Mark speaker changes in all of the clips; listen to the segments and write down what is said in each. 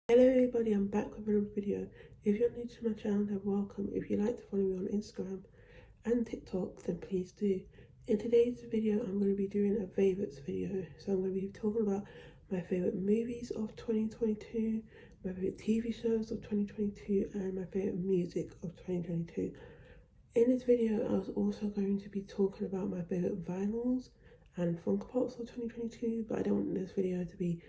Speaker 1: Hello everybody, I'm back with another video. If you're new to my channel, then welcome. If you'd like to follow me on Instagram and TikTok, then please do. In today's video, I'm going to be doing a favourites video. So I'm going to be talking about my favourite movies of 2022, my favourite TV shows of 2022, and my favourite music of 2022. In this video, I was also going to be talking about my favourite vinyls and Funko Pops of 2022, but I don't want this video to be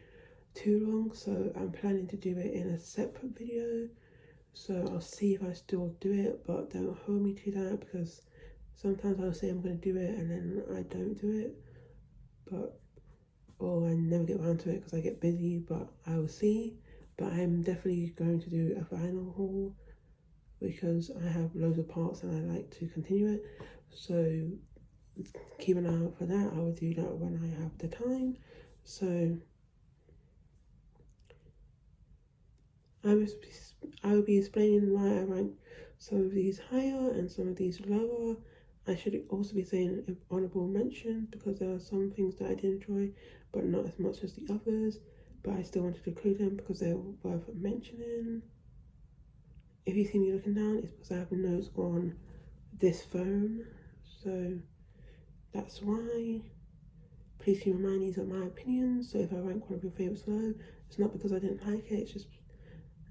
Speaker 1: too long, so I'm planning to do it in a separate video. So I'll see if I still do it, but don't hold me to that, because sometimes I'll say I'm going to do it and then I don't do it, or I never get around to it because I get busy, but I will see. But I'm definitely going to do a vinyl haul because I have loads of parts and I like to continue it, so keep an eye out for that. I will do that when I have the time. So I will be explaining why I rank some of these higher and some of these lower. I should also be saying honourable mention, because there are some things that I did enjoy, but not as much as the others. But I still wanted to include them because they're worth mentioning. If you see me looking down, it's because I have notes on this phone, so that's why. Please keep in mind these are my opinions, so if I rank one of your favourites low, it's not because I didn't like it,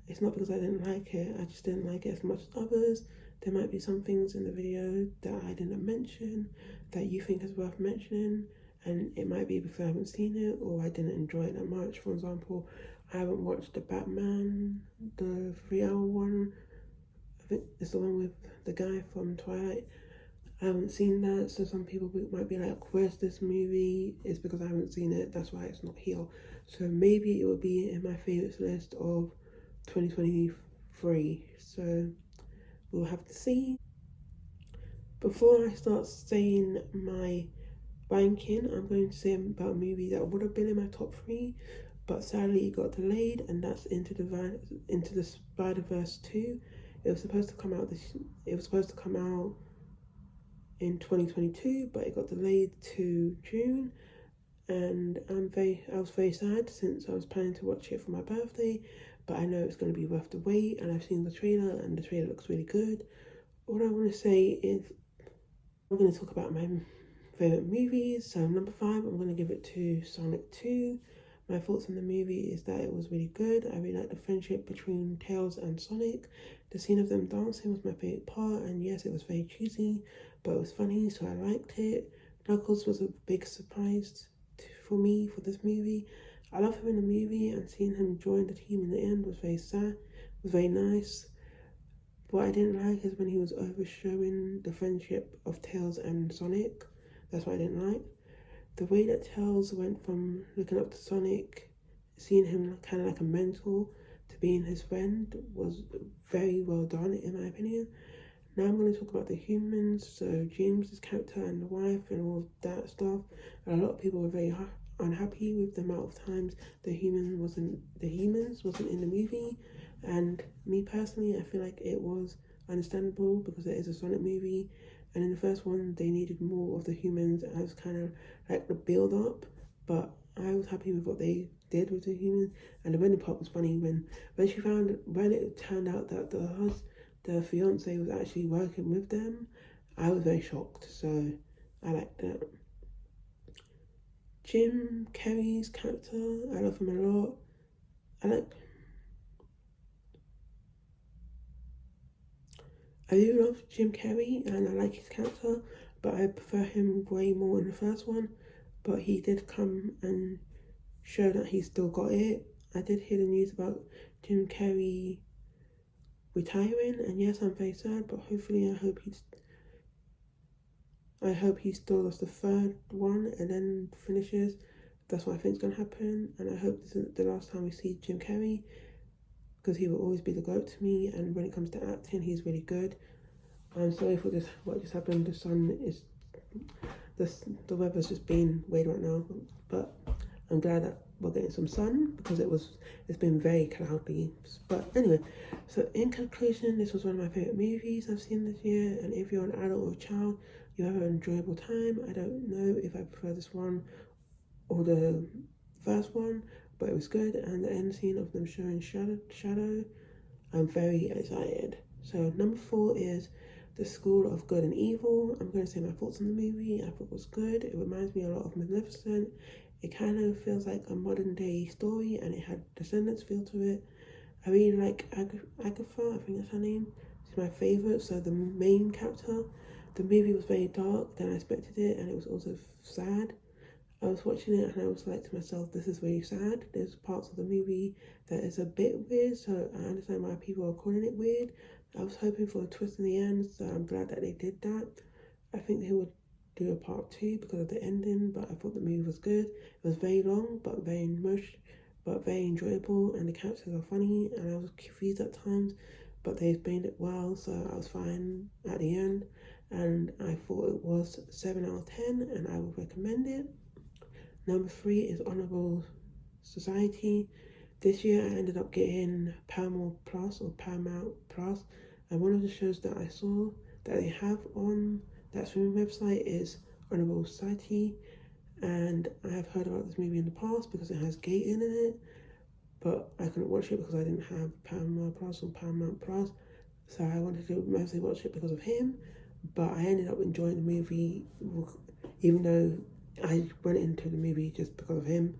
Speaker 1: it's not because I didn't like it, I just didn't like it as much as others. There might be some things in the video that I didn't mention that you think is worth mentioning, and it might be because I haven't seen it or I didn't enjoy it that much. For example, I haven't watched the Batman, the 3-hour one. I think it's the one with the guy from Twilight. I haven't seen that, so some people might be like, where's this movie? It's because I haven't seen it, that's why it's not here. So maybe it will be in my favourites list of 2023, so we'll have to see. Before I start saying my ranking, I'm going to say about a movie that would have been in my top 3, but sadly it got delayed, and that's Into the Spider-Verse 2. It was supposed to come out in 2022, but it got delayed to June, and I was very sad since I was planning to watch it for my birthday. But I know it's going to be worth the wait, and I've seen the trailer and the trailer looks really good. All I want to say is I'm going to talk about my favourite movies. So number 5, I'm going to give it to Sonic 2. My thoughts on the movie is that it was really good. I really liked the friendship between Tails and Sonic. The scene of them dancing was my favourite part, and yes, it was very cheesy, but it was funny, so I liked it. Knuckles was a big surprise for me for this movie. I love him in the movie, and seeing him join the team in the end was very sad, was very nice. What I didn't like is when he was overshowing the friendship of Tails and Sonic. That's what I didn't like. The way that Tails went from looking up to Sonic, seeing him kind of like a mentor, to being his friend was very well done in my opinion. Now I'm going to talk about the humans, so James's character and the wife and all of that stuff. And a lot of people were very unhappy with the amount of times the humans wasn't in the movie, and me personally, I feel like it was understandable because it is a Sonic movie, and in the first one they needed more of the humans as kind of like the build up. But I was happy with what they did with the humans, and the wedding part was funny when it turned out that the fiance was actually working with them. I was very shocked, so I liked that. Jim Carrey's character, I love him a lot. I do love Jim Carrey and I like his character, but I prefer him way more in the first one. But he did come and show that he still got it. I did hear the news about Jim Carrey retiring, and yes, I'm very sad, but hopefully I hope he still does the third one and then finishes. That's what I think is going to happen, and I hope this isn't the last time we see Jim Carrey, because he will always be the GOAT to me, and when it comes to acting, he's really good. I'm sorry for what just happened. The weather's just been weird right now, but I'm glad that we're getting some sun, because it's been very cloudy. But anyway, so in conclusion, this was one of my favourite movies I've seen this year, and if you're an adult or a child, you have an enjoyable time. I don't know if I prefer this one or the first one, but it was good. And the end scene of them showing shadow, I'm very excited. So number 4 is The School of Good and Evil. I'm going to say my thoughts on the movie. I thought it was good. It reminds me a lot of Maleficent. It kind of feels like a modern day story, and it had Descendants feel to it. I really like Agatha, I think that's her name. She's my favourite. So the main character, the movie was very dark than I expected it, and it was also sad. I was watching it and I was like to myself, this is really sad. There's parts of the movie that is a bit weird, so I understand why people are calling it weird. I was hoping for a twist in the end, so I'm glad that they did that. I think they would do a part 2 because of the ending, but I thought the movie was good. It was very long, but very enjoyable, and the characters are funny, and I was confused at times, but they explained it well, so I was fine at the end, and I thought it was 7 out of 10, and I would recommend it. Number 3 is Honourable Society. This year I ended up getting Paramount Plus, and one of the shows that I saw that they have on that streaming website is Honourable Society, and I have heard about this movie in the past because it has Gaten in it, but I couldn't watch it because I didn't have Paramount Plus, so I wanted to mostly watch it because of him, but I ended up enjoying the movie even though I went into the movie just because of him.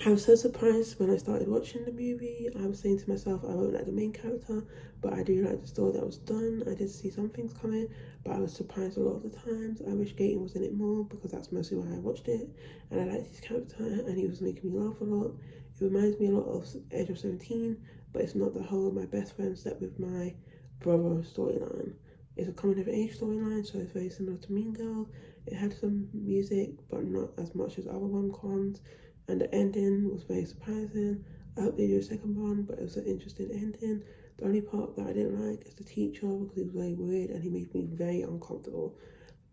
Speaker 1: I was so surprised when I started watching the movie. I was saying to myself, I won't like the main character, but I do like the story that was done. I did see some things coming, but I was surprised a lot of the times. I wish Gaten was in it more because that's mostly why I watched it, and I liked his character, and he was making me laugh a lot. It reminds me a lot of Age of 17, but it's not the whole my best friend slept with my brother storyline. It's a coming of age storyline, so it's very similar to Mean Girls. It had some music, but not as much as other rom-coms, and the ending was very surprising. I hope they do a second one, but it was an interesting ending. The only part that I didn't like is the teacher because he was very weird and he made me very uncomfortable.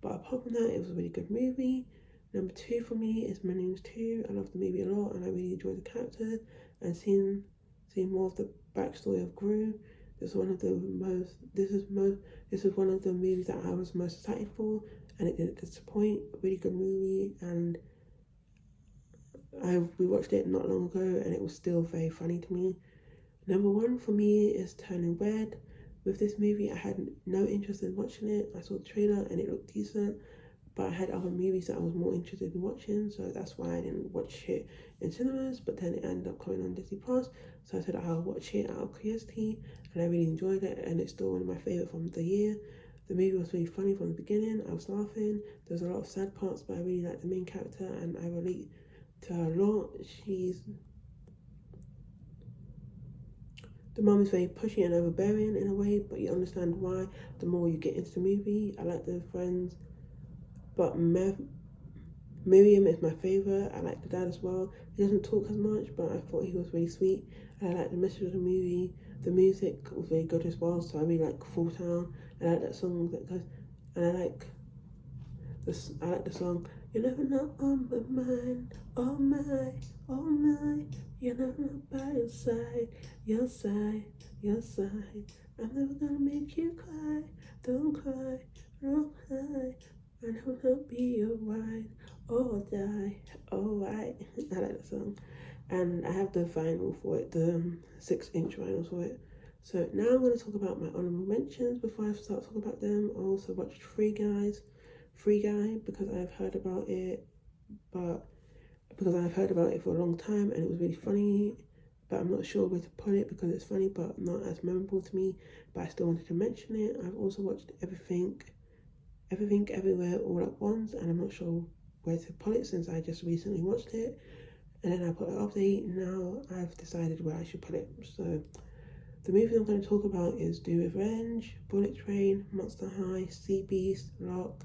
Speaker 1: But apart from that, it was a really good movie. Number 2 for me is My Name's 2. I love the movie a lot and I really enjoyed the characters, and seeing more of the backstory of Gru. This is one of the movies that I was most excited for, and it didn't disappoint. A really good movie, and we watched it not long ago and it was still very funny to me. Number 1 for me is Turning Red. With this movie, I had no interest in watching it. I saw the trailer and it looked decent, but I had other movies that I was more interested in watching, so that's why I didn't watch it in cinemas, but then it ended up coming on Disney Plus, so I said I'll watch it out of curiosity, and I really enjoyed it, and it's still one of my favourite from the year. The movie was really funny from the beginning. I was laughing. There's a lot of sad parts, but I really like the main character and I relate to her a lot. The mum is very pushy and overbearing in a way, but you understand why the more you get into the movie. I like the friends, but Miriam is my favourite. I like the dad as well. He doesn't talk as much, but I thought he was really sweet. And I like the message of the movie. The music was very good as well, so I really like Full Town. And I like that song that goes, and I like the song, you never know on my mind, oh my, you never know by your side, I'm never gonna make you cry, don't cry, don't cry, I know I'll be your ride, or die, alright. I like that song, and I have the vinyl for it, the 6-inch vinyl for it. So now I'm going to talk about my honourable mentions. Before I start talking about them, I also watched Free Guy because I've heard about it, for a long time, and it was really funny, but I'm not sure where to put it because it's funny but not as memorable to me, but I still wanted to mention it. I've also watched Everything Everywhere All at Once, and I'm not sure where to put it since I just recently watched it, and then I put an update. Now I've decided where I should put it. So the movies I'm going to talk about is Do Revenge, Bullet Train, Monster High, Sea Beast, Lock,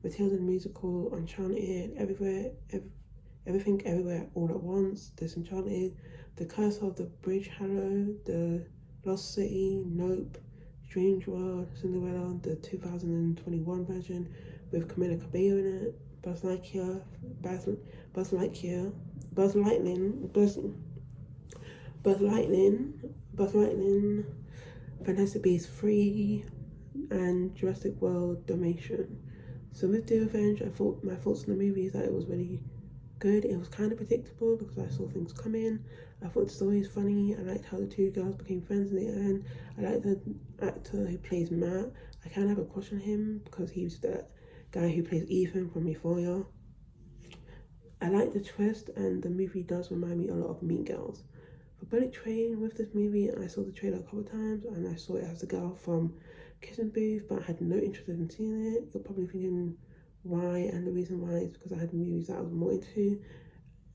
Speaker 1: Matilda the Musical, Uncharted, Everything Everywhere All at Once, Disenchanted, The Curse of the Bridge Hallow, The Lost City, Nope, Strange World, Cinderella, the 2021 version with Camila Cabello in it, Buzz Lightyear, Fantastic Beasts 3, and Jurassic World Domination. So with The Revenge, my thoughts on the movie is that it was really good. It was kind of predictable because I saw things coming. I thought the story was funny. I liked how the two girls became friends in the end. I like the actor who plays Matt. I kind of have a crush on him because he's the guy who plays Ethan from Euphoria. I like the twist, and the movie does remind me a lot of Mean Girls. For Bullet Train, with this movie, I saw the trailer a couple of times, and I saw it as the girl from Kissing Booth, but I had no interest in seeing it. You're probably thinking why, and the reason why is because I had movies that I was more into,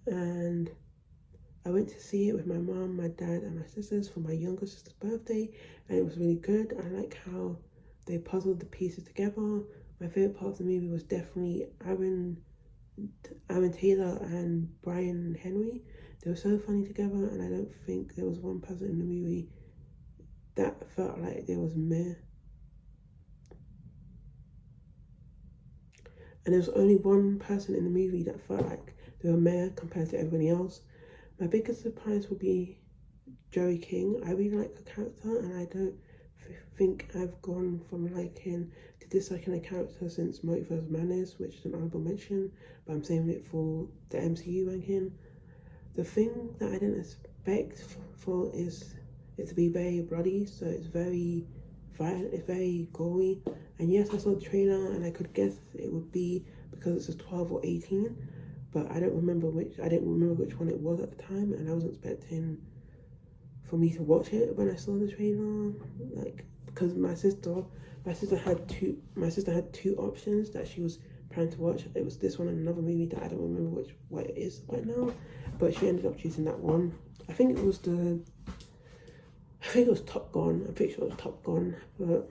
Speaker 1: and I went to see it with my mom, my dad, and my sisters for my younger sister's birthday, and it was really good. I like how they puzzled the pieces together. My favourite part of the movie was definitely Aaron Taylor and Brian Henry. They were so funny together, and I don't think there was one person in the movie that felt like there was meh. And there was only one person in the movie that felt like they were meh compared to everybody else. My biggest surprise would be Joey King. I really like the character, and I don't think I've gone from liking to disliking a character since Multiverse Madness, which is an honourable mention, but I'm saving it for the MCU ranking. The thing that I didn't expect for is it to be very bloody, so it's very violent, it's very gory. And yes, I saw the trailer and I could guess it would be because it's a 12 or 18, but I didn't remember which one it was at the time, and I wasn't expecting for me to watch it when I saw the trailer, like, because my sister had two options that she was planning to watch. It was this one and another movie that I don't remember what it is right now, but she ended up choosing that one. I think it was Top Gun. I'm pretty sure it was Top Gun, but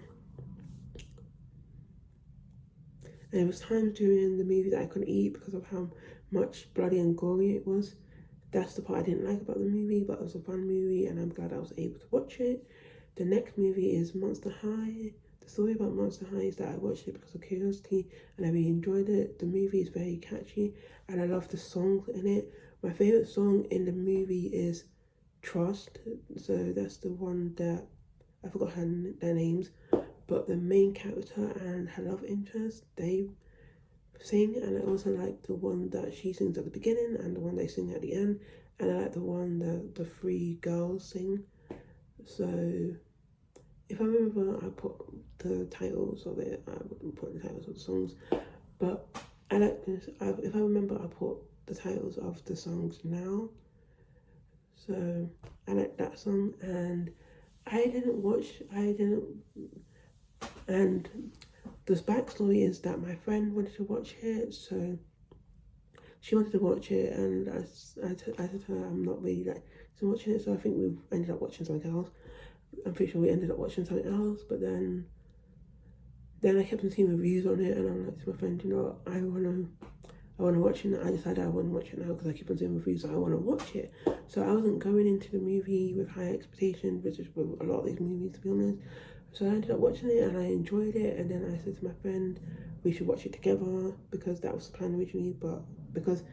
Speaker 1: and there was times during the movie that I couldn't eat because of how much bloody and gory it was. That's the part I didn't like about the movie, but it was a fun movie and I'm glad I was able to watch it. The next movie is Monster High. The story about Monster High is that I watched it because of curiosity and I really enjoyed it. The movie is very catchy and I love the songs in it. My favourite song in the movie is Trust. So that's the one that, I forgot their names, but the main character and her love interest, they sing, and I also like the one that she sings at the beginning and the one they sing at the end, and I like the one that the three girls sing. So if I remember, I put the titles of it. I wouldn't put the titles of the songs, but I like this. If I remember, I put the titles of the songs now. So I like that song, and and this backstory is that my friend wanted to watch it, so she wanted to watch it, and I said to her I'm not really like to watching it, so I think we ended up watching something else. I'm pretty sure we ended up watching something else, but then I kept on seeing reviews on it, and I'm like to my friend, you know, I wanna watch it. I decided I want to watch it now because I keep on seeing reviews, so I want to watch it. So I wasn't going into the movie with high expectations, which is with a lot of these movies, to be honest. So I ended up watching it and I enjoyed it, and then I said to my friend we should watch it together because that was the plan originally, but because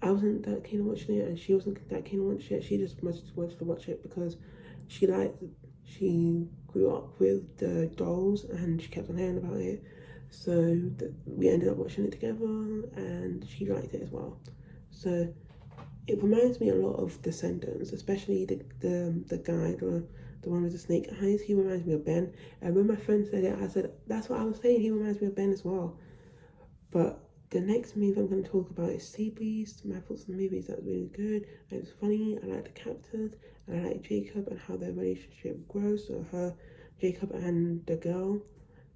Speaker 1: I wasn't that keen on watching it and she wasn't that keen on watching it, she just wanted to watch it because she grew up with the dolls and she kept on hearing about it. So we ended up watching it together and she liked it as well. So it reminds me a lot of Descendants, especially the guy, the one with the snake eyes. He reminds me of Ben. And when my friend said it, I said, that's what I was saying, he reminds me of Ben as well. But the next movie I'm going to talk about is Sea Beast. My thoughts on the movie is that really good. And it's funny. I like the characters. And I like Jacob and how their relationship grows. So Jacob and the girl.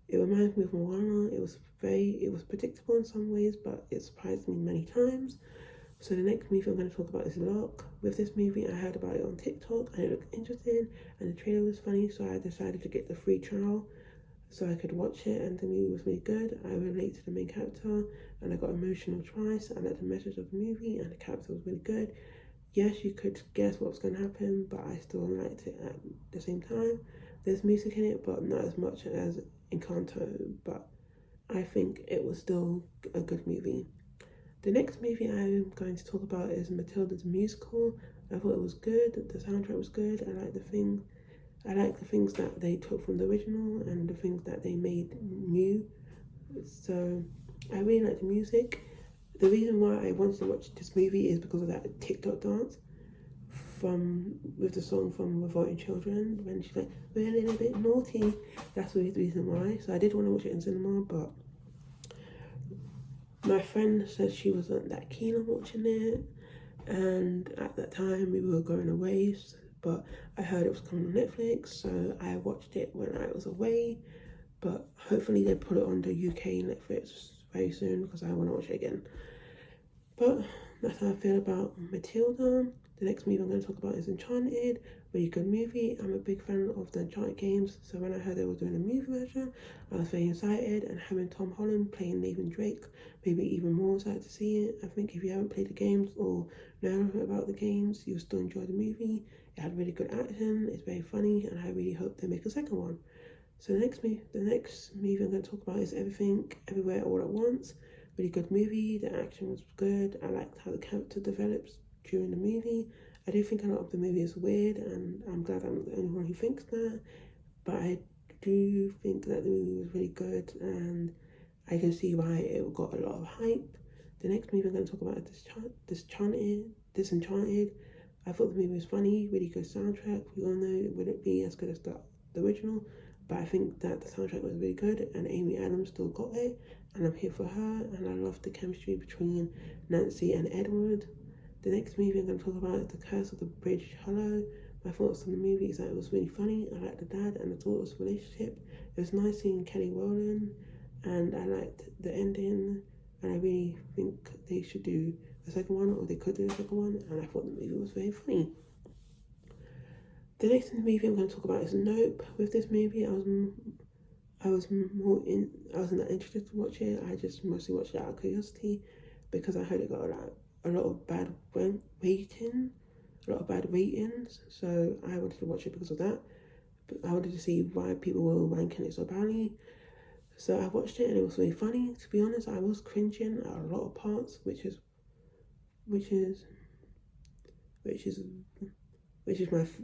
Speaker 1: It reminds me of Moana. It was predictable in some ways, but it surprised me many times. So the next movie I'm going to talk about is Loki. With this movie, I heard about it on TikTok and it looked interesting and the trailer was funny, so I decided to get the free trial so I could watch it, and the movie was really good. I relate to the main character and I got emotional twice. I liked the message of the movie and the character was really good. Yes, you could guess what was going to happen, but I still liked it at the same time. There's music in it, but not as much as Encanto, but I think it was still a good movie. The next movie I'm going to talk about is Matilda's musical. I thought it was good. The soundtrack was good. I like the things that they took from the original and the things that they made new. So I really like the music. the reason why I wanted to watch this movie is because of that TikTok dance with the song from Revolting Children, when she's like, we're a little bit naughty. That's the reason why. So I did want to watch it in cinema, but my friend said she wasn't that keen on watching it, and at that time we were going away, but I heard it was coming on Netflix, so I watched it when I was away. But hopefully they put it on the UK Netflix very soon, because I want to watch it again. But that's how I feel about Matilda. The next movie I'm going to talk about is Enchanted. Really good movie. I'm a big fan of the Uncharted games, so when I heard they were doing a movie version, I was very excited, and having Tom Holland playing Nathan Drake made me even more excited to see it. I think if you haven't played the games or know about the games, you'll still enjoy the movie. It had really good acting, it's very funny, and I really hope they make a second one. So the next movie I'm going to talk about is Everything, Everywhere, All at Once. Really good movie, the action was good, I liked how the character develops during the movie. I do think a lot of the movie is weird, and I'm glad I'm not the only one who thinks that, but I do think that the movie was really good, and I can see why it got a lot of hype. The next movie I'm going to talk about is Disenchanted. I thought the movie was funny, really good soundtrack. We all know it wouldn't be as good as the original, but I think that the soundtrack was really good, and Amy Adams still got it, and I'm here for her, and I love the chemistry between Nancy and Edward. The next movie I'm going to talk about is The Curse of the Bridge Hallow. My thoughts on the movie is that it was really funny. I liked the dad and the daughter's relationship. It was nice seeing Kelly Rowland, and I liked the ending, and I really think they should do a second one, or they could do a second one, and I thought the movie was very funny. The next movie I'm going to talk about is Nope. With this movie, I wasn't that interested to watch it. I just mostly watched it out of curiosity, because I heard it got a lot of bad ratings, so I wanted to watch it because of that. But I wanted to see why people were ranking it so badly. So I watched it, and it was really funny. To be honest, I was cringing at a lot of parts, which is my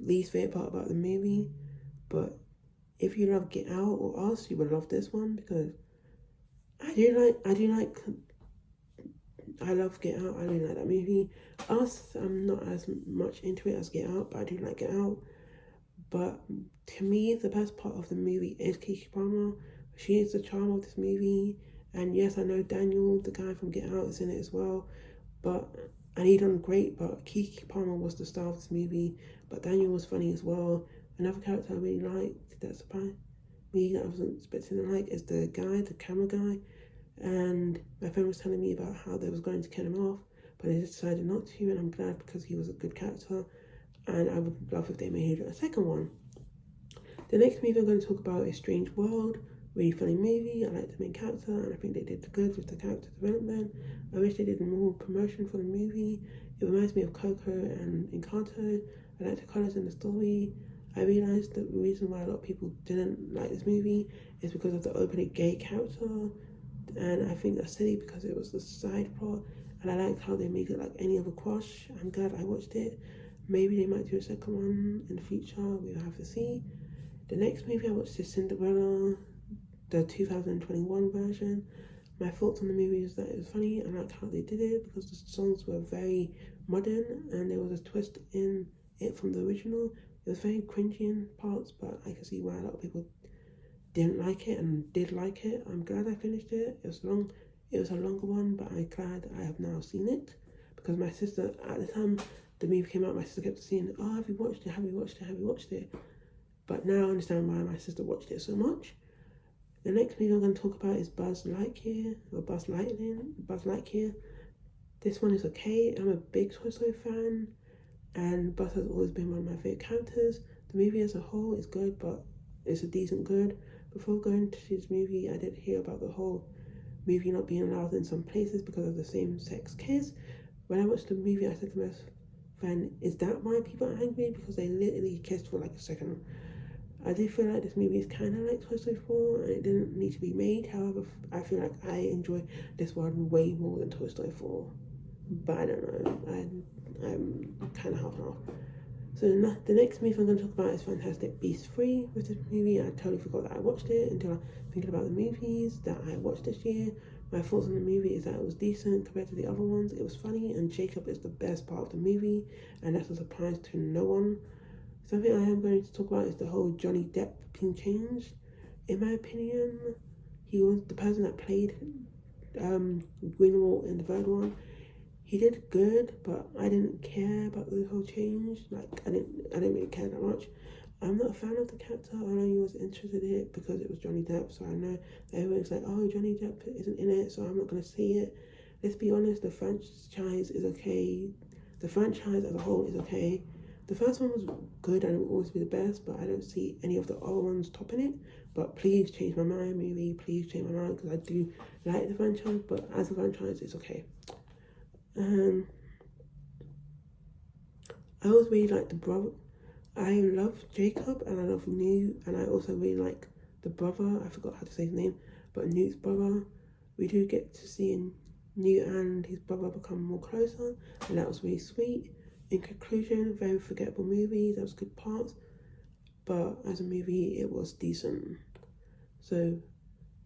Speaker 1: least favorite part about the movie. But if you love Get Out or Us, you would love this one, because I love Get Out. I really like that movie. Us, I'm not as much into it as Get Out, but I do like Get Out. But to me, the best part of the movie is Keke Palmer. She is the charm of this movie. And yes, I know Daniel, the guy from Get Out, is in it as well. And he done great, but Keke Palmer was the star of this movie. But Daniel was funny as well. Another character I really liked that surprised me, that I wasn't expecting to like, is the camera guy. And my friend was telling me about how they was going to kill him off, but they decided not to, and I'm glad, because he was a good character, and I would love if they made a second one. The next movie I'm going to talk about is Strange World. Really funny movie. I like the main character, and I think they did good with the character development. I wish they did more promotion for the movie. It reminds me of Coco and Encanto. I like the colours in the story. I realised that the reason why a lot of people didn't like this movie is because of the openly gay character. And I think that's silly, because it was the side plot, and I liked how they made it like any other crush. I'm glad I watched it. Maybe they might do a second one in the future. We'll have to see. The next movie I watched is Cinderella, the 2021 version. My thoughts on the movie is that it was funny. I liked how they did it, because the songs were very modern, and there was a twist in it from the original. It was very cringy in parts, but I can see why a lot of people didn't like it and did like it. I'm glad I finished it. It was a longer one, but I'm glad I have now seen it, because my sister, at the time the movie came out, my sister kept saying, oh, have you watched it? But now I understand why my sister watched it so much. The next movie I'm going to talk about is Buzz Lightyear. This one is okay. I'm a big Toy Story fan, and Buzz has always been one of my favourite characters. The movie as a whole is good, but it's a decent good. Before going to this movie, I did hear about the whole movie not being allowed in some places because of the same-sex kiss. When I watched the movie, I said to my friend, is that why people are angry? Because they literally kissed for like a second. I do feel like this movie is kind of like Toy Story 4, and it didn't need to be made. However, I feel like I enjoy this one way more than Toy Story 4. But I don't know, I'm kind of half and half. So the next movie I'm going to talk about is Fantastic Beasts 3. With this movie, I totally forgot that I watched it until I'm thinking about the movies that I watched this year. My thoughts on the movie is that it was decent compared to the other ones. It was funny, and Jacob is the best part of the movie, and that's a surprise to no one. Something I am going to talk about is the whole Johnny Depp being changed. In my opinion, he was the person that played Greenwald in the third one. He did good, but I didn't care about the whole change. Like I didn't really care that much. I'm not a fan of the character. I know you was interested in it because it was Johnny Depp, so I know that everyone's like, oh, Johnny Depp isn't in it, so I'm not gonna see it. Let's be honest, the franchise is okay. The franchise as a whole is okay. The first one was good and it will always be the best, but I don't see any of the other ones topping it. But please change my mind, movie. Please change my mind because I do like the franchise, but as a franchise, it's okay. I always really like the brother. I love Jacob and I love Newt, and I also really like the brother. I forgot how to say his name, but Newt's brother. We do get to see Newt and his brother become more closer, and that was really sweet. In conclusion, very forgettable movie. There was good parts, but as a movie, it was decent. So,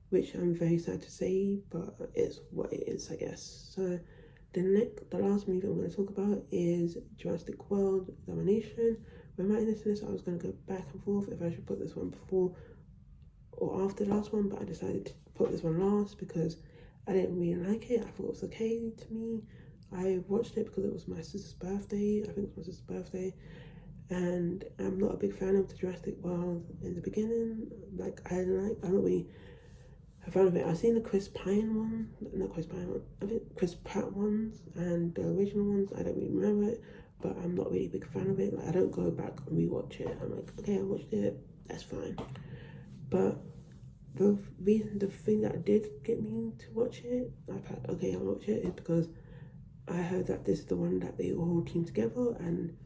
Speaker 1: which I'm very sad to say, but it's what it is, I guess. So, the last movie I'm going to talk about is Jurassic World Domination. When writing this list, I was going to go back and forth if I should put this one before or after the last one, but I decided to put this one last because I didn't really like it. I thought it was okay to me. I watched it because it was my sister's birthday. I think it was my sister's birthday. And I'm not a big fan of the Jurassic World in the beginning. I'm not really a fan of it. I've seen the Chris Pratt ones and the original ones. I don't really remember it, but I'm not really a big fan of it. Like, I don't go back and rewatch it. I'm like, okay, I watched it, that's fine. But the thing that did get me to watch it, I'll watch it, is because I heard that this is the one that they all team together, and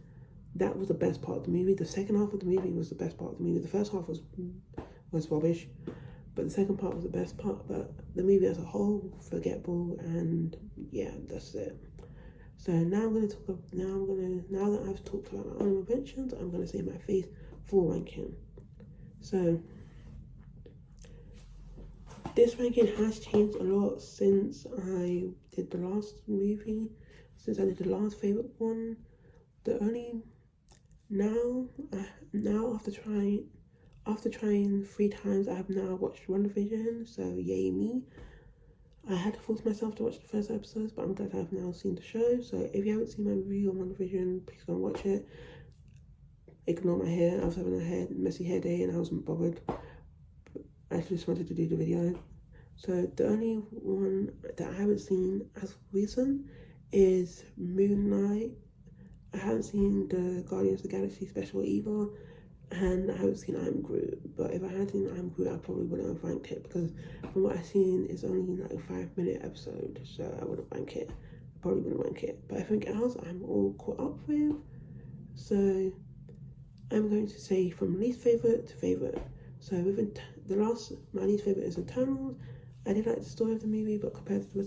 Speaker 1: that was the best part of the movie. The second half of the movie was the best part of the movie. The first half was rubbish, but the second part was the best part. But the movie as a whole, forgettable, and yeah, that's it. So now I'm gonna talk. Now that I've talked about my honorable mentions, I'm gonna say my phase 4 ranking. So this ranking has changed a lot since I did the last movie, since I did the last favourite one. Now after trying 3 times, I have now watched WandaVision, so yay me. I had to force myself to watch the first episodes, but I'm glad I've now seen the show. So if you haven't seen my review on WandaVision, please go and watch it. Ignore my hair. I was having a messy hair day and I wasn't bothered. I just wanted to do the video. So the only one that I haven't seen as recent is Moon Knight. I haven't seen the Guardians of the Galaxy special either, and I haven't seen I'm Groot. But if I had seen I'm Groot, I probably wouldn't have ranked it because from what I've seen, it's only like a 5-minute episode, so I wouldn't rank it. I probably wouldn't rank it. But everything else, I'm all caught up with. So I'm going to say from least favorite to favorite. So within my least favorite is Eternals. I did like the story of the movie, but compared to the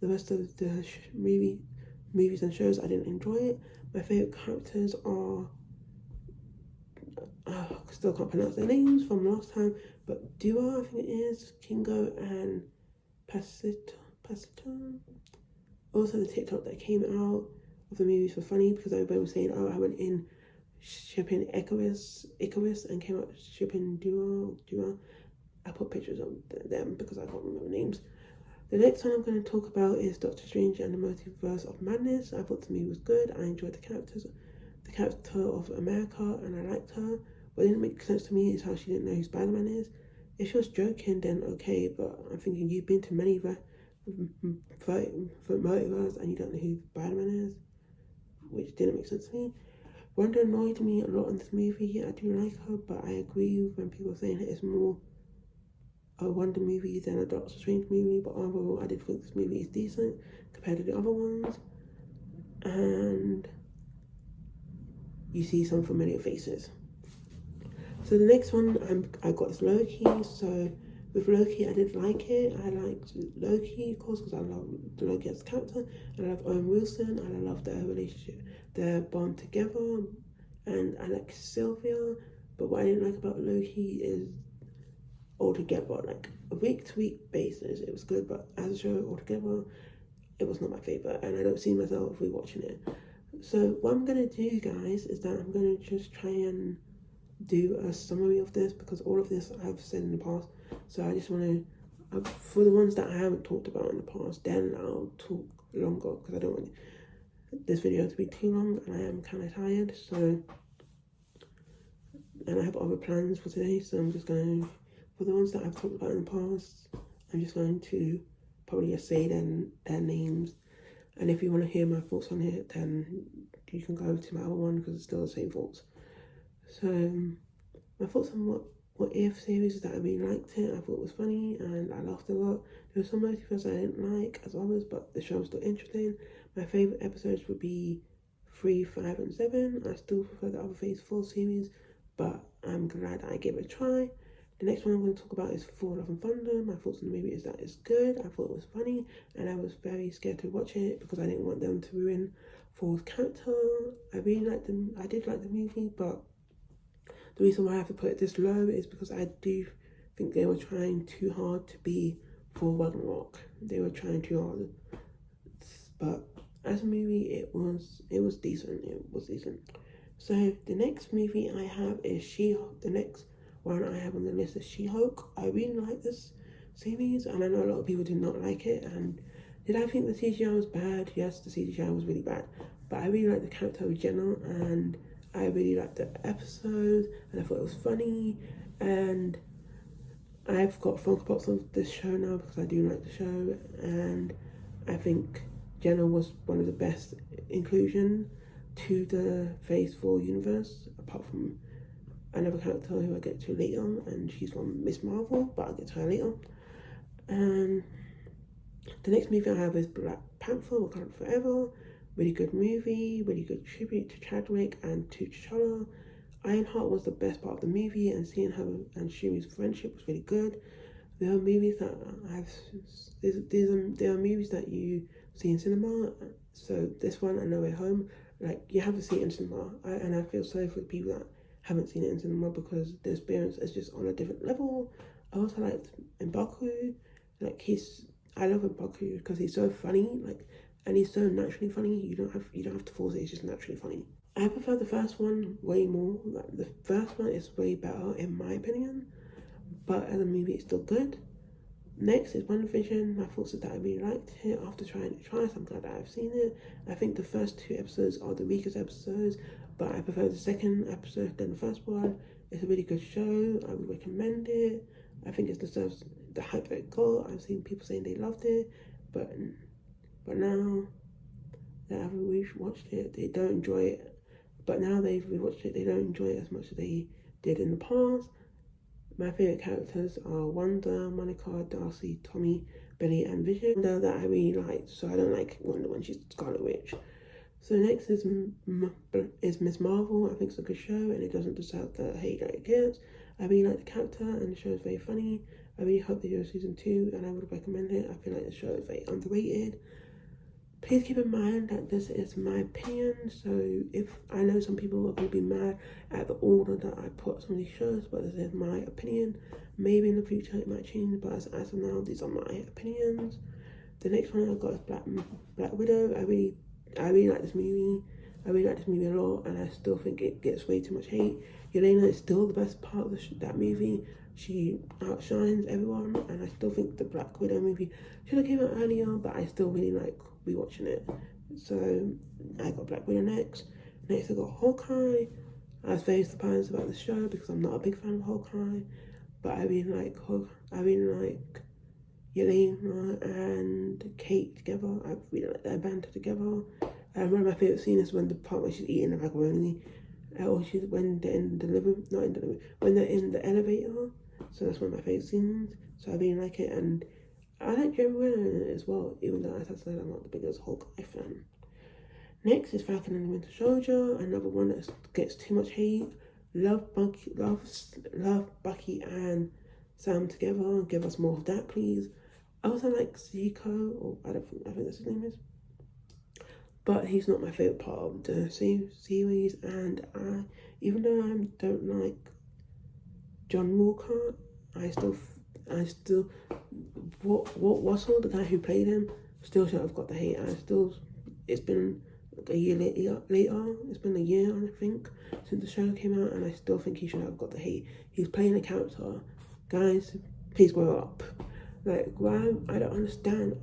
Speaker 1: rest of the movies and shows, I didn't enjoy it. My favorite characters are I still can't pronounce their names from last time, but Dua, I think it is, Kingo and Pasito. Also the TikTok that came out of the movies were funny because everybody was saying, oh, I went in shipping Icarus and came out shipping Dua. I put pictures of them because I can't remember names. The next one I'm going to talk about is Doctor Strange and the Multiverse of Madness. I thought the movie was good. I enjoyed the character of America, and I liked her. What didn't make sense to me is how she didn't know who Spider-Man is. If she was joking, then okay, but I'm thinking you've been to many multiverse and you don't know who Spider-Man is, which didn't make sense to me. Wanda annoyed me a lot in this movie. I do like her, but I agree when people are saying it's more a Wonder movie than a Doctor Strange movie, but overall I did think this movie is decent compared to the other ones, and you see some familiar faces. So the next one I got is Loki. So with Loki, I did like it. I liked Loki, of course, because I love Loki as a character, and I love Owen Wilson, and I love their relationship, their bond together, and I like Sylvia. But what I didn't like about Loki is altogether, like a week-to-week basis, it was good, but as a show altogether, it was not my favourite, and I don't see myself rewatching it. So what I'm going to do, guys, is that I'm going to just try and do a summary of this, because all of this I've said in the past. So I just want to, for the ones that I haven't talked about in the past, then I'll talk longer, because I don't want this video to be too long, and I am kind of tired. So, and I have other plans for today, so I'm just going to, for the ones that I've talked about in the past, I'm just going to probably just say their names. And if you want to hear my thoughts on it, then you can go to my other one, because it's still the same thoughts. So my thoughts on what if series is that I really liked it. I thought it was funny and I laughed a lot. There were some multiverse I didn't like as others, but the show was still interesting. My favourite episodes would be 3, 5 and 7. I still prefer the other Phase 4 series, but I'm glad I gave it a try. The next one I'm going to talk about is Thor Love and Thunder. My thoughts on the movie is that it's good. I thought it was funny, and I was very scared to watch it because I didn't want them to ruin Thor's character. I really liked them. I did like the movie, but the reason why I have to put it this low is because I do think they were trying too hard to be Thor Ragnarok. They were trying too hard, but as a movie, it was decent. It was decent. So the next movie I have is She-Hulk. The next one I have on the list is She-Hulk. I really like this series, and I know a lot of people did not like it. And did I think the CGI was bad? Yes, the CGI was really bad, but I really liked the character of Jenna, and I really liked the episode, and I thought it was funny. And I've got Funko Pops of this show now because I do like the show, and I think Jenna was one of the best inclusion to the Phase 4 universe, apart from another character who I get to later, and she's from Miss Marvel, but I'll get to her later. And the next movie I have is Black Panther, Wakanda Forever. Really good movie, really good tribute to Chadwick and to T'Challa. Ironheart was the best part of the movie, and seeing her and Shuri's friendship was really good. There are movies that there are movies that you see in cinema. So this one, No Way Home, like you have to see it in cinema. And I feel sorry for the people that haven't seen it in cinema because the experience is just on a different level. I also liked Mbaku. Like I love Mbaku because he's so funny. And he's so naturally funny. You don't have to force it. It's just naturally funny. I prefer the first one way more. Like the first one is way better in my opinion, but as a movie, it's still good. Next is WandaVision. My thoughts is that I really liked it after trying it twice. I'm glad that I've seen it. I think the first 2 episodes are the weakest episodes, but I prefer the second episode than the first one. It's a really good show. I would recommend it. I think it deserves the hype that it got. I've seen people saying they loved it, but now that I've rewatched it, they don't enjoy it. But now they've rewatched it, they don't enjoy it as much as they did in the past. My favourite characters are Wanda, Monica, Darcy, Tommy, Billy, and Vision. Wanda that I really liked, so I don't like Wanda when she's Scarlet Witch. So next is Miss Marvel. I think it's a good show, and it doesn't deserve the hate that it gets. I really like the character, and the show is very funny. I really hope they do a season 2, and I would recommend it. I feel like the show is very underrated. Please keep in mind that this is my opinion, so if I know some people are going to be mad at the order that I put some of these shows, but this is my opinion. Maybe in the future it might change, but as of now, these are my opinions. The next one I got is Black Widow. I really like this movie. I really like this movie a lot, and I still think it gets way too much hate. Yelena is still the best part of that movie. She outshines everyone, and I still think the Black Widow movie should have came out earlier, but I still really like rewatching it. So I got Black Widow next. Next I got Hawkeye. I was very surprised about the show because I'm not a big fan of Hawkeye, but I really like Yelena and Kate together. I really like their banter together. One of my favourite scenes is when the part where she's eating the macaroni, or when they're in when they're in the elevator. So that's one of my favourite scenes. So I really like it, and I like Jeremy Renner in it as well, even though as I said I'm not the biggest Hawkeye fan. Next is Falcon and the Winter Soldier, another one that gets too much hate. Love Bucky and Sam together. Give us more of that, please. I also like Zico, or I think that's his name is. But he's not my favourite part of the series, and even though I don't like John Walker, I still, Wassel, the guy who played him, still should have got the hate. It's been like a year later, it's been a year, I think, since the show came out, and I still think he should have got the hate. He's playing a character. Guys, please grow up. Like, why? I don't understand.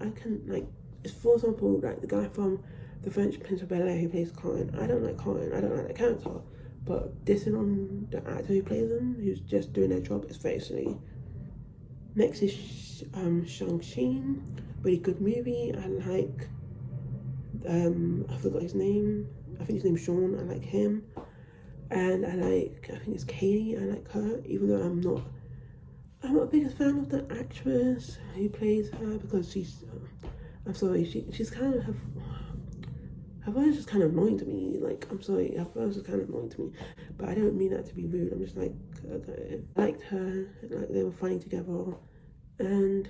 Speaker 1: For example, like the guy from the French Prince of Bel-Air who plays Conan. I don't like Conan, I don't like the character. But dissing on the actor who plays him, who's just doing their job, is very silly. Next is Shang-Chi. Really good movie. I like, I forgot his name. I think his name's Sean. I like him. And I think it's Katie. I like her, even though I'm not a biggest fan of the actress who plays her, because she's, I'm sorry, she's kind of, her voice is just kind of annoying to me. Like, I'm sorry, her voice is kind of annoying to me. But I don't mean that to be rude. I'm just like, okay. I liked her, like they were funny together. And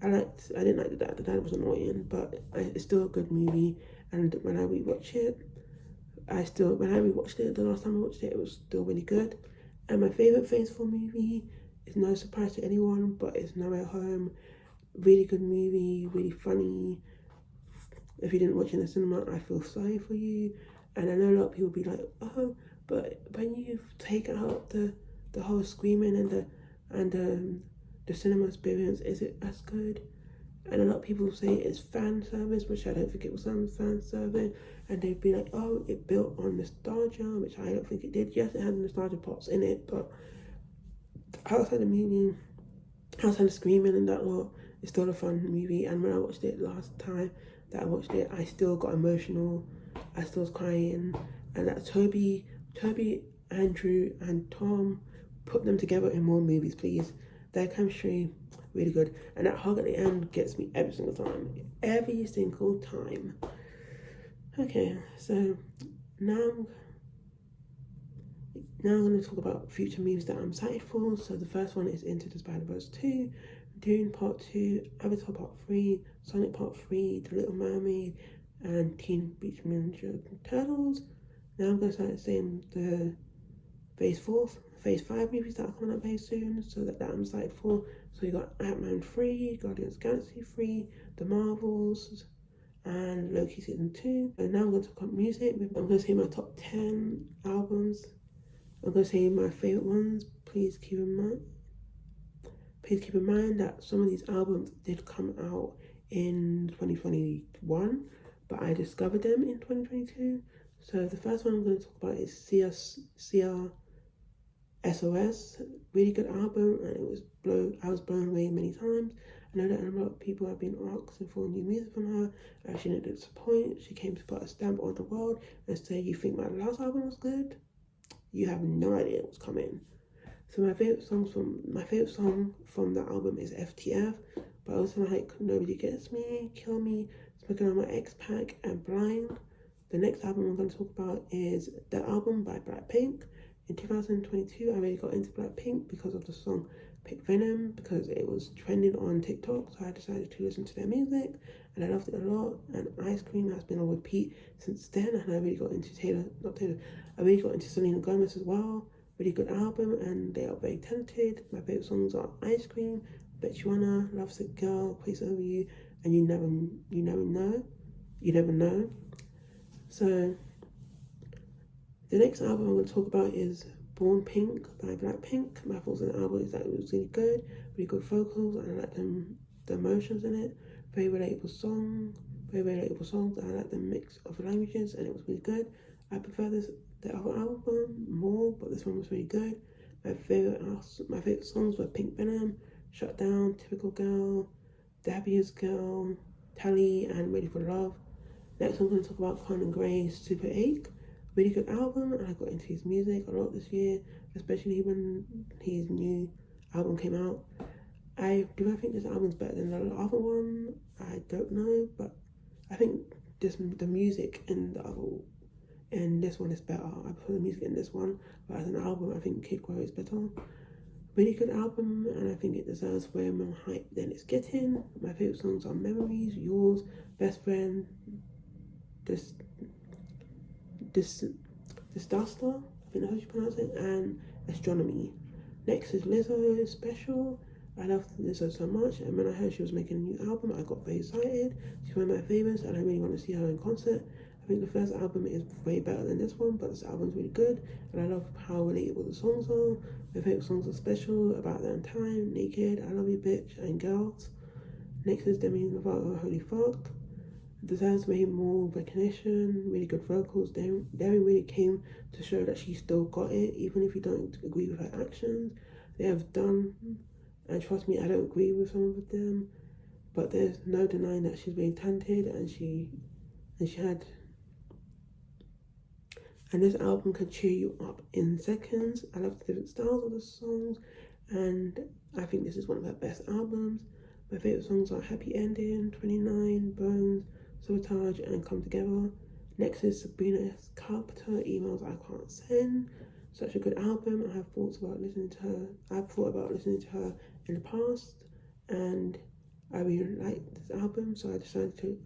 Speaker 1: I didn't like the dad. The dad was annoying, but it's still a good movie. And when I rewatch it, when I rewatched it, the last time I watched it, it was still really good. And my favourite Phase 4 movie is no surprise to anyone, but it's No Way Home. Really good movie, really funny. If you didn't watch it in the cinema, I feel sorry for you. And I know a lot of people be like, oh, but when you take out the whole screaming and the cinema experience, is it as good? And a lot of people say it's fan service, which I don't think it was some fan service. And they'd be like, oh, it built on nostalgia, which I don't think it did. Yes, it had nostalgia parts in it, but outside the movie, outside of screaming and that lot, it's still a fun movie. And when I watched it last time that I watched it, I still got emotional. I still was crying. And that Toby, Andrew, and Tom, put them together in more movies, please. Their chemistry, really good. And that hug at the end gets me every single time. Every single time. Okay, so now I'm going to talk about future movies that I'm excited for. So the first one is Into the Spider-Verse 2, Dune Part 2, Avatar Part 3, Sonic Part 3, The Little Mermaid, and Teen Beach Ninja Turtles. Now I'm going to start saying the Phase 5 movies that are coming up very soon, so that I'm excited for. So you got Ant-Man 3, Guardians of the Galaxy 3, The Marvels, and Loki Season 2. And now I'm going to talk about music. I'm going to say my top 10 albums. I'm going to say my favourite ones. Please keep in mind that some of these albums did come out in 2021, but I discovered them in 2022. So the first one I'm going to talk about is SOS, really good album, and I was blown away many times. I know that a lot of people have been asking for new music from her. She didn't disappoint. She came to put a stamp on the world and say, you think my last album was good? You have no idea what's coming. So my favorite song from the album is FTF, but I also like Nobody Gets Me, Kill Me, Smoking on My X-Pack, and Blind. The next album I'm going to talk about is The Album by Blackpink. In 2022, I really got into Blackpink because of the song Pink Venom, because it was trending on TikTok, so I decided to listen to their music, and I loved it a lot. And Ice Cream has been on repeat since then, and I really got into I really got into Selena Gomez as well. Really good album, and they are very talented. My favorite songs are Ice Cream, Bet You Wanna, Lovesick Girl, Place Over You, and You Never Know. So the next album I'm going to talk about is Born Pink by Blackpink. My thoughts on the album is that it was really good vocals, and I like the emotions in it. Very relatable songs. I like the mix of languages, and it was really good. I prefer the other album more, but this one was really good. My favorite songs were Pink Venom, Shut Down, Typical Girl, Dabby's Girl, Tally, and Ready for Love. Next I'm going to talk about Conan Gray's Super 8. Really good album, and I got into his music a lot this year, especially when his new album came out. I think this album's better than the other one? I don't know, but I think the music in this one is better. I prefer the music in this one, but as an album, I think Kid Grow is better. Really good album, and I think it deserves way more hype than it's getting. My favourite songs are Memories, Yours, Best Friend, Disaster, I think that's how you pronounce it, and Astronomy. Next is Lizzo Special. I love Lizzo so much, and when I heard she was making a new album, I got very excited. She's one of my favourites, and I really want to see her in concert. I think the first album is way better than this one, but this album's really good, and I love how relatable the songs are. My favourite songs are Special, About That Time, Naked, I Love You Bitch, and Girls. Next is Demi Lovato, Holy Fuck. Deserves way more recognition, really good vocals. Demi really came to show that she still got it, even if you don't agree with her actions. They have done, and trust me, I don't agree with some of them, but there's no denying that she's really talented, and this album can cheer you up in seconds. I love the different styles of the songs, and I think this is one of her best albums. My favourite songs are Happy Ending, 29, Bones, Sabotage, and Come Together. Next is Sabrina's Carpenter, Emails I Can't Send. Such a good album. I have thought about listening to her in the past, and I really liked this album, so I decided to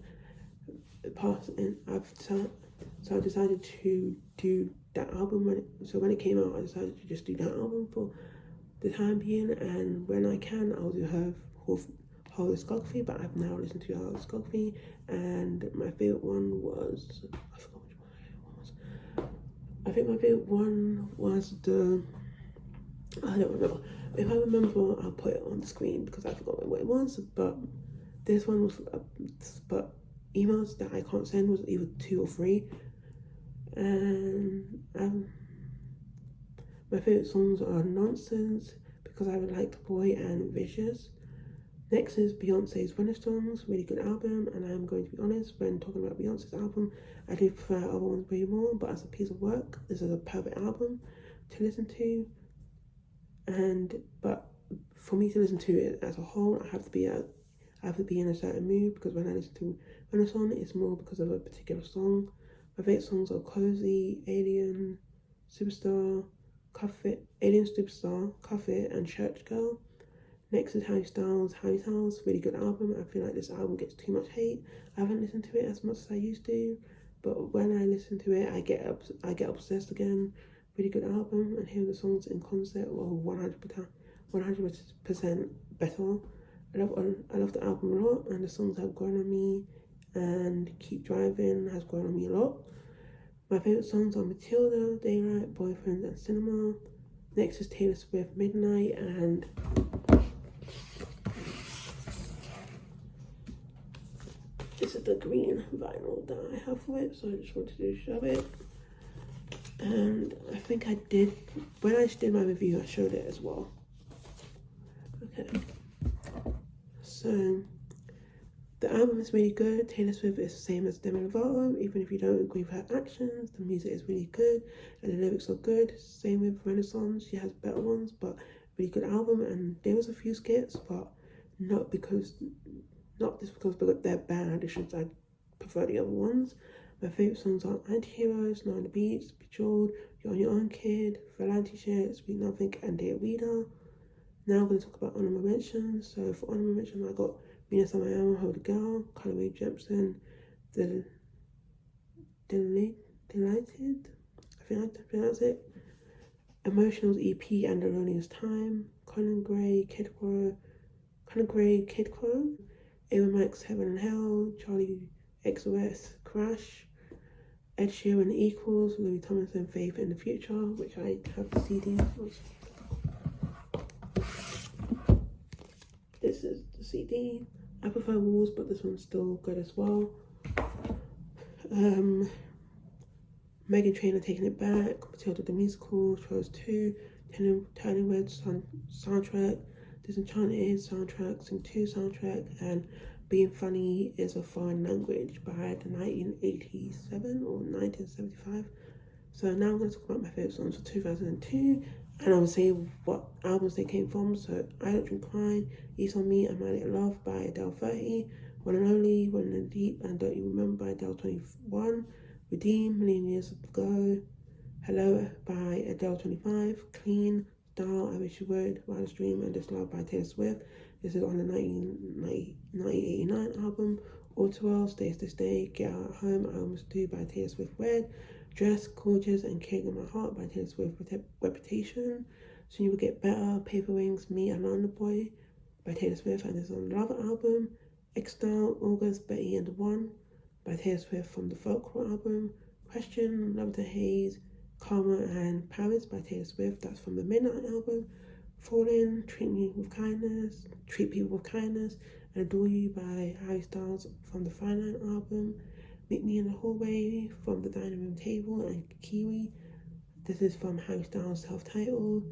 Speaker 1: I decided to do that album when it came out. I decided to just do that album for the time being, and when I can, I'll do her whole discography. But I've now listened to her whole discography, and my favorite one was I forgot which one it was. I think my favorite one was I don't know. If I remember, I'll put it on the screen because I forgot what it was. But this one was, but Emails That I Can't Send was either 2 or 3. And my favourite songs are Nonsense, Because I Would Like the Boy, and Vicious. Next is Beyonce's Renaissance, really good album, and I'm going to be honest, when talking about Beyonce's album, I do prefer other ones way more, but as a piece of work, this is a perfect album to listen to. But for me to listen to it as a whole, I have to be in a certain mood, because when I listen to Renaissance, it's more because of a particular song. My favourite songs are Cozy, Alien, Superstar, Cuff It, and Church Girl. Next is Harry Styles, really good album. I feel like this album gets too much hate. I haven't listened to it as much as I used to, but when I listen to it, I get obsessed again. Really good album, and hearing the songs in concert were 100% better. I love the album a lot, and the songs have grown on me, and Keep Driving has grown on me a lot. My favourite songs are Matilda, Daylight, Boyfriend, and Cinema. Next is Taylor Swift, Midnight, and this is the green vinyl that I have for it, so I just wanted to show it. And I think I did, when I did my review, I showed it as well. Okay. So, the album is really good. Taylor Swift is the same as Demi Lovato. Even if you don't agree with her actions, the music is really good and the lyrics are good. Same with Renaissance. She has better ones, but really good album. And there was a few skits, but not because they're bad. It's just I prefer the other ones. My favourite songs are Anti-Heroes, Snow on the Beach, Bejeweled, You're on Your Own Kid, Valenti Shit, Sweet Nothing, and Dear Reader. Now I'm going to talk about honourable mentions. So for honourable mentions, I got Venus on My Arm, Hold a Girl, Carly Jepsen, Delighted, I think I pronounce it, Emotionals EP and The Loneliest Time, Conan Gray, Kid Crow, Ava Max, Heaven and Hell, Charlie XOS, Crash, Ed Sheeran, Equals, Louis Tomlinson, Faith in the Future, which I have the CD. This is the CD. I prefer Walls, but this one's still good as well. Megan Trainor, Taking It Back, Matilda the Musical, Trolls 2, Turning Red soundtrack, Disenchanted soundtrack, Sing 2 soundtrack, and Being Funny is a Foreign Language by the 1987 or 1975. So now I'm going to talk about my favourite songs for 2002, and I will say what albums they came from. So I Don't Drink Wine, Ease on Me, and My Little Love by Adele 30, One and Only, One and Deep, and Don't You Remember by Adele 21, Redeem, Million Years Ago, Hello by Adele 25, Clean, Star, I Wish You Would, Wildest Dream, and This Love by Taylor Swift. This is on the 1989 album. All Too Well, Stay, Get Out at Home, I Almost Do by Taylor Swift Red, Dress, Gorgeous, and King of My Heart by Taylor Swift. Reputation, Soon You Will Get Better, Paper Wings, Me and London Boy by Taylor Swift, and it's on the Love album. Exile, August, Betty and the One by Taylor Swift from the Folklore album. Question, Love to Haze, Karma and Paris by Taylor Swift, that's from the Midnight album. Fallen, Treat People with Kindness, and Adore You by Harry Styles from the Fine Line album. Meet Me in the Hallway from the Dining Room Table and Kiwi. This is from Harry Styles' self-titled.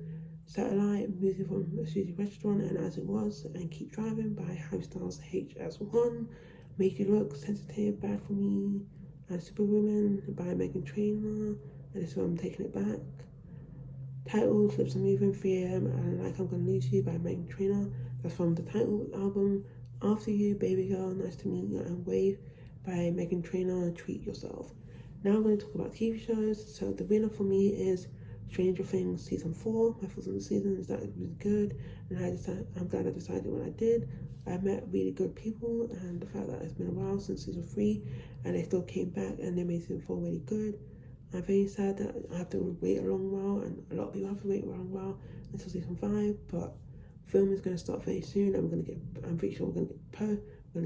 Speaker 1: Satellite, music from a Sushi Restaurant and As It Was, and Keep Driving by Harry Styles' HS1. Make You Look, Sensitive, Bad For Me, and Superwoman by Meghan Trainor, and this one I'm Taking It Back. Title, Lips Are Moving, 3am, and Like I'm Gonna Lose You by Meghan Trainor, that's from the title album. After You, Baby Girl, Nice to Meet You, and Wave by Meghan Trainor, Treat Yourself. Now I'm going to talk about TV shows. So the winner for me is Stranger Things Season 4. My thoughts on the season is that it was good, and I'm glad I decided what I did. I met really good people, and the fact that it's been a while since Season 3, and they still came back and they made Season 4 really good. I'm very sad that I have to wait a long while, and a lot of people have to wait a long while until Season 5, but film is going to start very soon. I'm pretty sure we're going to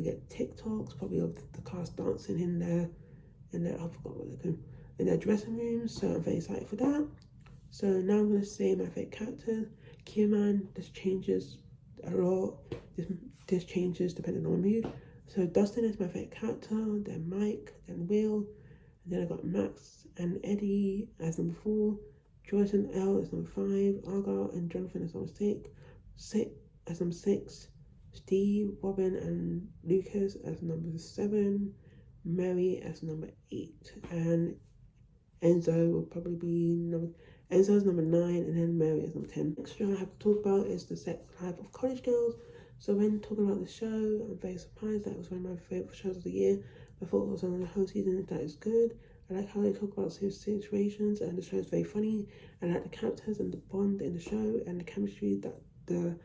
Speaker 1: get TikToks, probably of the cast dancing in their I forgot what they're doing, in their dressing rooms, so I'm very excited for that. So now I'm going to say my favourite characters. Kierman, this changes a lot. This changes depending on my mood. So Dustin is my favourite character, then Mike, then Will, and then I got Max and Eddie as number 4, Joyce and Elle as number 5, Argyle and Jonathan as number 6, Steve, Robin and Lucas as number 7, Mary as number 8, and Enzo will probably be Enzo's number 9, and then Mary is number 10. Next show I have to talk about is The Sex Life of College Girls. So when talking about the show, I'm very surprised that it was one of my favourite shows of the year. I thought it was on the whole season that is good. I like how they talk about situations, and the show is very funny. I like the characters and the bond in the show and the chemistry that the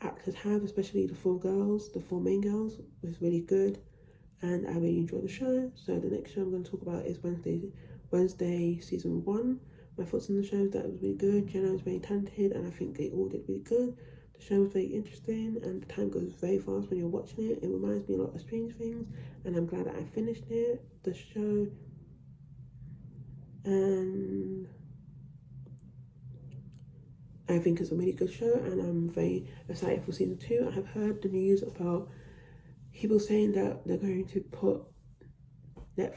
Speaker 1: actors have, especially the 4 main girls, was really good. And I really enjoyed the show. So the next show I'm going to talk about is Wednesday Season 1. My thoughts on the show is that it was really good. Jenna is very talented, and I think they all did really good. The show was very interesting, and the time goes very fast when you're watching it. It reminds me a lot of Strange Things, and I'm glad that I finished the show. And I think it's a really good show, and I'm very excited for Season 2. I have heard the news about people saying that they're going to put that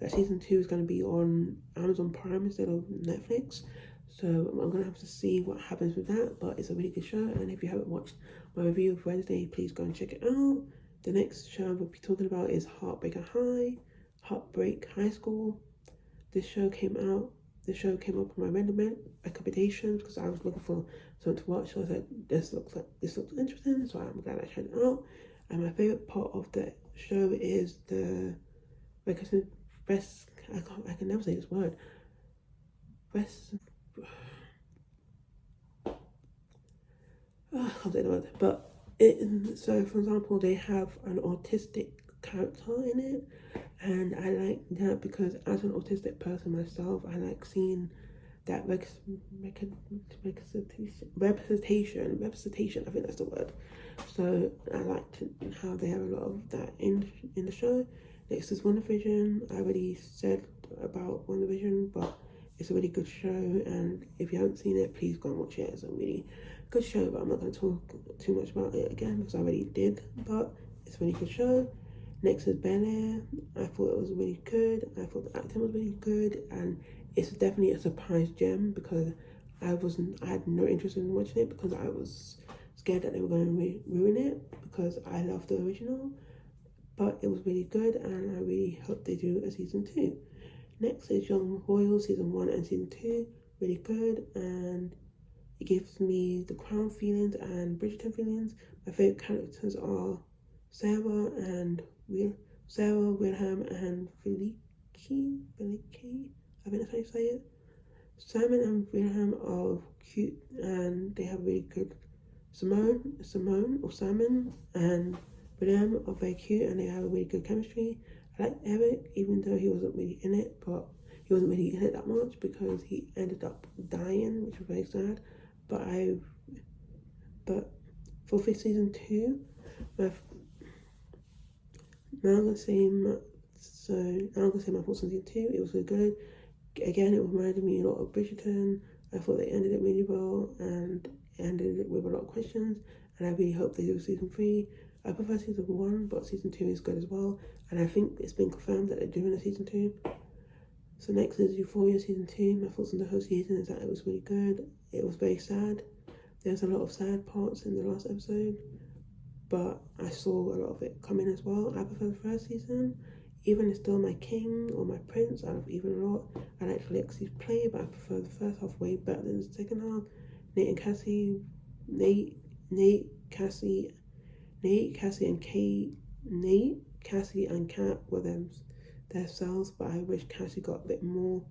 Speaker 1: Season 2 is going to be on Amazon Prime instead of Netflix. So I'm going to have to see what happens with that, but it's a really good show. And if you haven't watched my review of Wednesday, please go and check it out. The next show we'll be talking about is Heartbreak High School. This show came up on my random recommendations because I was looking for something to watch. So I was like, this looks interesting, so I'm glad I checked it out. And my favourite part of the show is the I can never say this word. I can't say the word. But so for example, they have an autistic character in it, and I like that because as an autistic person myself, I like seeing that representation. I think that's the word. So I liked how they have a lot of that in the show. Next is WandaVision. I already said about WandaVision, but it's a really good show, and if you haven't seen it, please go and watch it. It's a really good show, but I'm not going to talk too much about it again because I already did, but it's a really good show. Next is Bel-Air. I thought it was really good. I thought the acting was really good, and it's definitely a surprise gem because I had no interest in watching it because I was scared that they were going to ruin it because I love the original. But it was really good, and I really hope they do a Season 2. Next is Young Royals Season 1 and Season 2. Really good, and it gives me the Crown feelings and Bridgerton feelings. My favourite characters are Sarah, Wilhelm, and Feliki. I think that's how you say it. Simon and Wilhelm are cute, and they have really good. Simon and William are very cute, and they have a really good chemistry. I like Eric, even though he wasn't really in it, but he wasn't really in it that much because he ended up dying, which was very sad. But for this season 2, now I'm gonna say my thoughts on season 2. It was really good. Again, it reminded me a lot of Bridgerton. I thought they ended it really well and ended it with a lot of questions. And I really hope they do season 3. I prefer season 1, but season 2 is good as well. And I think it's been confirmed that they're doing a season 2. So next is Euphoria season 2. My thoughts on the whole season is that it was really good. It was very sad. There's a lot of sad parts in the last episode, but I saw a lot of it coming as well. I prefer the first season. Even it's still my king or my prince, I love even a lot. I like Alexi's play, but I prefer the first half way better than the second half. Nate, Cassie, and Kat were their selves, but I wish Cassie got a bit more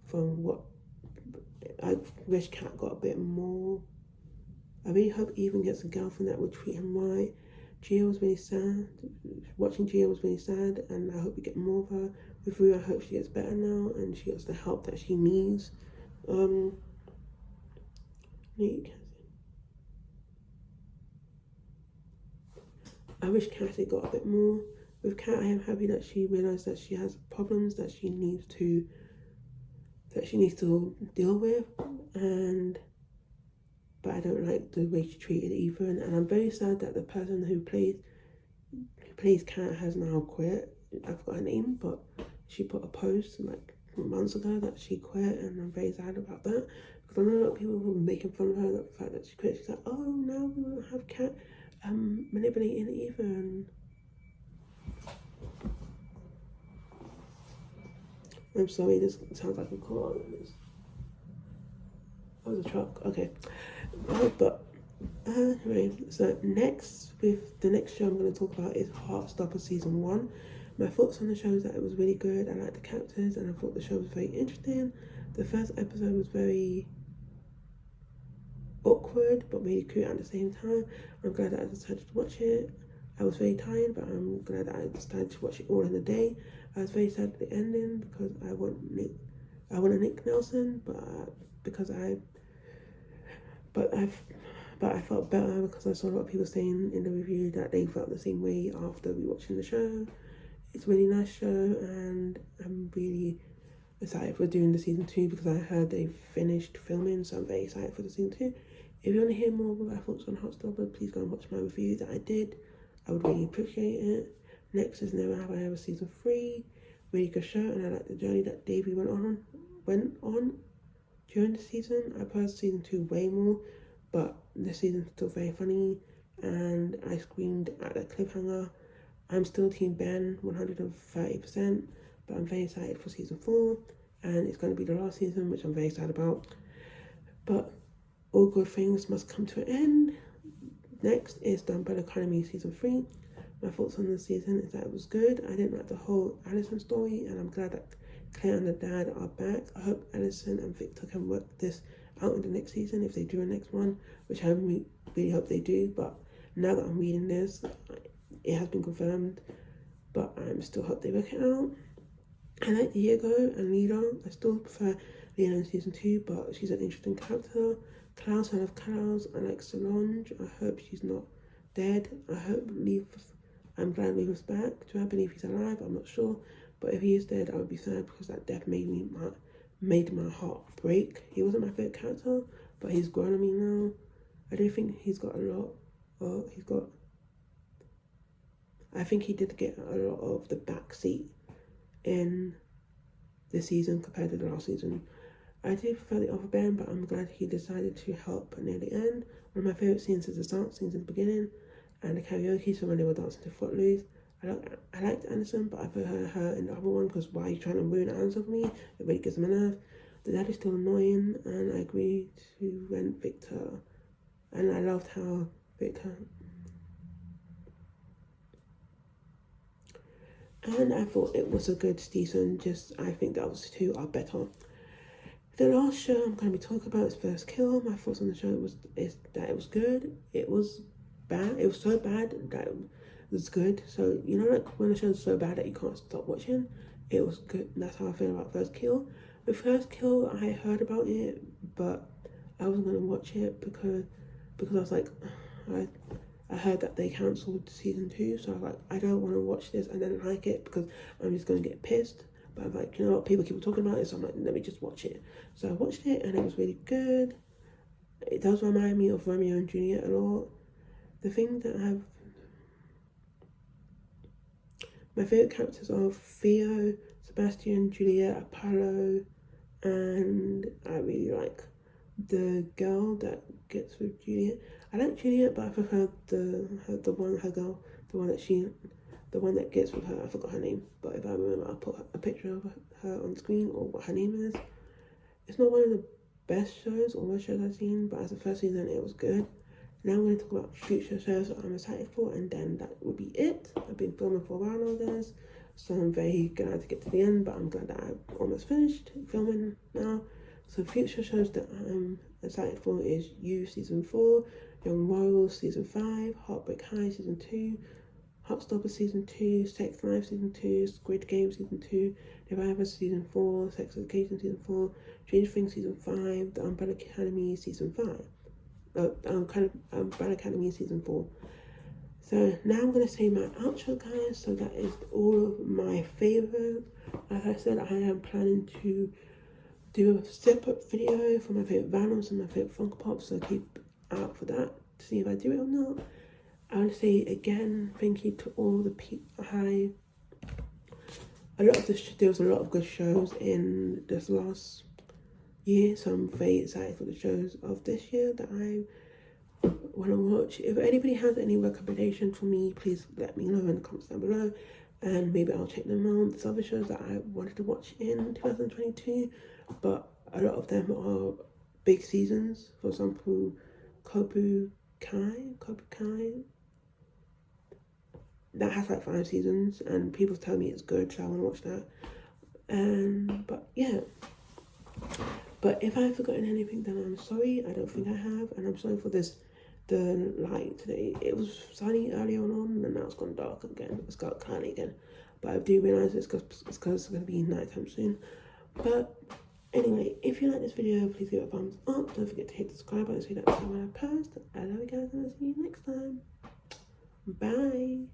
Speaker 1: from what. I wish Kat got a bit more. I really hope Ethan gets a girlfriend that would treat him right. Gia was really sad. Watching Gia was really sad, and I hope we get more of her. With Rue, I hope she gets better now and she gets the help that she needs. I wish Cassie got a bit more. With Kat, I am happy that she realised that she has problems that she needs to deal with, but I don't like the way she treated Ethan, and I'm very sad that the person who plays Kat has now quit. I forgot her name, but she put a post like months ago that she quit, and I'm very sad about that because I know a lot of people were making fun of her, the fact that she quit. She's like, oh, now we won't have Kat manipulating Ethan. I'm sorry, this sounds like a car. Oh, the truck. Okay. Anyway, so the next show I'm going to talk about is Heartstopper season 1. My thoughts on the show is that it was really good. I liked the characters and I thought the show was very interesting. The first episode was very awkward but really cute at the same time. I'm glad that I decided to watch it. I was very tired, but I'm glad that I decided to watch it all in a day. I was very sad at the ending because I want a Nick Nelson, but I felt better because I saw a lot of people saying in the review that they felt the same way after rewatching the show. It's a really nice show, and I'm really excited for doing the season 2 because I heard they finished filming, so I'm very excited for the season 2. If you want to hear more of my thoughts on Heartstopper, please go and watch my review that I did. I would really appreciate it. Next is Never Have I Ever season 3. Really good show, and I like the journey that Davey went on during the season. I prefer season 2 way more, but this season's still very funny, and I screamed at the cliffhanger. I'm still Team Ben 130%, but I'm very excited for season 4, and it's going to be the last season, which I'm very excited about. But all good things must come to an end. Next is the Umbrella Academy season 3. My thoughts on the season is that it was good. I didn't like the whole Allison story, and I'm glad that Claire and the dad are back. I hope Allison and Victor can work this out in the next season if they do a next one, which I really hope they do. But now that I'm reading this, it has been confirmed, but I still hope they work it out. I like Diego and Lilo. I still prefer Lilo in season 2, but she's an interesting character. Klaus, I love Klaus. I like Solange. I hope she's not dead. I'm glad Leo's back. Do I believe he's alive? I'm not sure. But if he is dead, I would be sad because that death made my heart break. He wasn't my favourite character, but he's grown on me now. I do think he's got a lot. I think he did get a lot of the backseat in this season compared to the last season. I do prefer the other Ben, but I'm glad he decided to help near the end. One of my favourite scenes is the dance scenes in the beginning and the karaoke, so when they were dancing to Footloose. I liked Anderson, but I prefer her in the other one because why are you trying to ruin Anderson for me? It really gets on my nerve. The dad is still annoying, and I agree to rent Victor. And I loved how Victor... And I thought it was a good season, I think the other two are better. The last show I'm going to be talking about is First Kill. My thoughts on the show is that it was good. It was bad. It was so bad that it was good. So, you know, like when a show's so bad that you can't stop watching, it was good. That's how I feel about First Kill. The First Kill, I heard about it, but I wasn't gonna watch it because I was like, I heard that they cancelled season 2, so I was like, I don't want to watch this and then like it because I'm just gonna get pissed. But I'm like, you know what, people keep talking about it, so I'm like, let me just watch it. So I watched it and it was really good. It does remind me of Romeo and Juliet a lot. The thing that my favourite characters are Theo, Sebastian, Juliet, Apollo, and I really like the girl that gets with Juliet. I like Juliet, but I prefer the one that gets with her. I forgot her name, but if I remember, I'll put a picture of her on screen or what her name is. It's not one of the best shows or worst shows I've seen, but as the first season, it was good. Now I'm going to talk about future shows that I'm excited for, and then that will be it. I've been filming for a while now, guys, so I'm very glad to get to the end, but I'm glad that I've almost finished filming now. So future shows that I'm excited for is You Season 4, Young Royals Season 5, Heartbreak High Season 2, Heartstopper Season 2, Sex Life Season 2, Squid Game Season 2, The Survivors Season 4, Sex Education Season 4, Stranger Things Season 5, The Umbrella Academy Season 5. Umbrella Academy Season 4. So now I'm going to say my outro, guys. So that is all of my favourite. Like I said, I am planning to do a separate video for my favourite vinyls and my favourite Funko Pops, so keep out for that to see if I do it or not. I want to say again, thank you to all the people. There was a lot of good shows in this last year, so I'm very excited for the shows of this year that I want to watch. If anybody has any recommendations for me, please let me know in the comments down below, and maybe I'll check them out. There's other shows that I wanted to watch in 2022, but a lot of them are big seasons. For example, Cobra Kai, that has like 5 seasons, and people tell me it's good, so I want to watch that. But yeah. But if I've forgotten anything, then I'm sorry. I don't think I have, and I'm sorry for the light today. It was sunny earlier on, and now it's gone dark again. It's got cloudy again. But I do realise it's because it's going to be nighttime soon. But anyway, if you like this video, please give it a thumbs up. Don't forget to hit the subscribe button so you don't miss when I post. I love you guys, and I'll see you next time. Bye.